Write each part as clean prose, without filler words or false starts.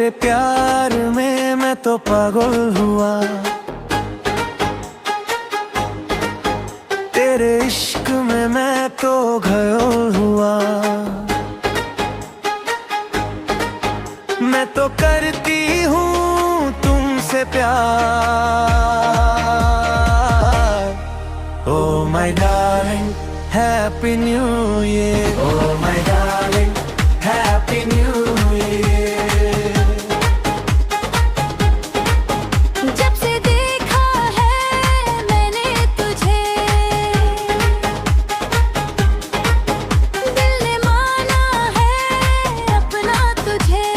तेरे प्यार में मैं तो पागल हुआ, तेरे इश्क में मैं तो घायल हुआ। मैं तो करती हूँ तुमसे प्यार। Oh my darling, happy new year। Oh my darling, happy new year। जब से देखा है मैंने तुझे, दिल ने माना है अपना तुझे।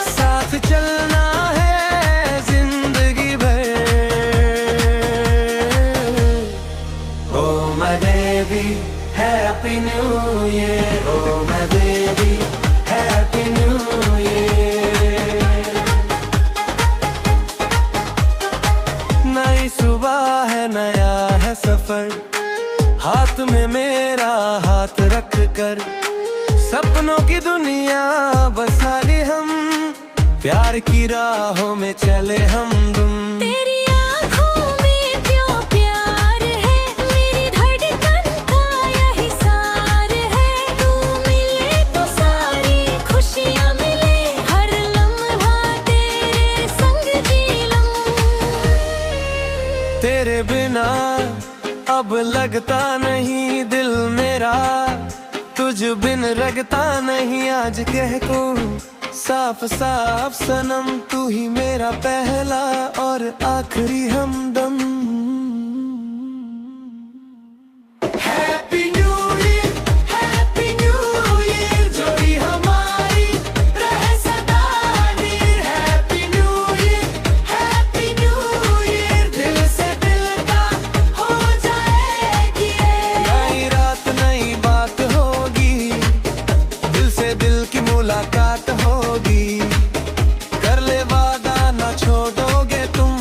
साथ चलना है जिंदगी भर। Oh my baby, happy new year। Oh my baby, happy new year। नई सुबह है, नया है सफर, हाथ में मेरा हाथ रख कर सपनों की दुनिया बसा ली हम, प्यार की राहों में चले हम दुम। तेरी आँखों में क्यों प्यार है, मेरी धड़कन का यही सार है। तू मिले तो सारी खुशियाँ मिले, हर लम्हा तेरे संग जी लूं। तेरे बिना अब लगता नहीं दिल मेरा, तुझ बिन रगता नहीं आज कह को साफ साफ सनम। तू ही मेरा पहला और आखिरी हमदम। Happy New Year, Happy New Year, जोड़ी हमारी रहे सदा नीर। Happy New Year, Happy New Year, दिल से दिल का हो जाएगी ये। नई रात नई बात होगी, दिल से दिल की मुलाकात होगी। कर ले वादा ना छोड़ोगे तुम,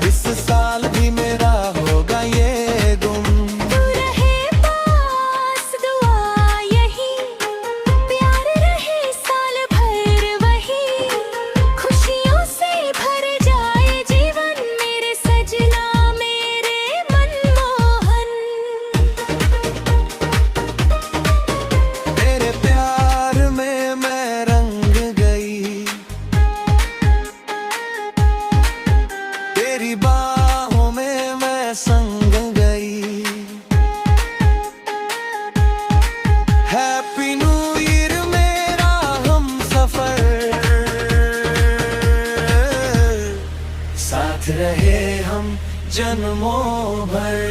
इस साल भी मेरा होगा ये गुम। तू रहे पास दुआ यही, प्यार रहे साल भर वही। खुशियों से भर जाए जीवन, मेरे सजना मेरे मनमोहन। तेरे प्यार में मैं रंग गई, तेरी बाहों में मैं संग गई। हैप्पी न्यू ईयर मेरा हम सफर, साथ रहे हम जन्मों भर।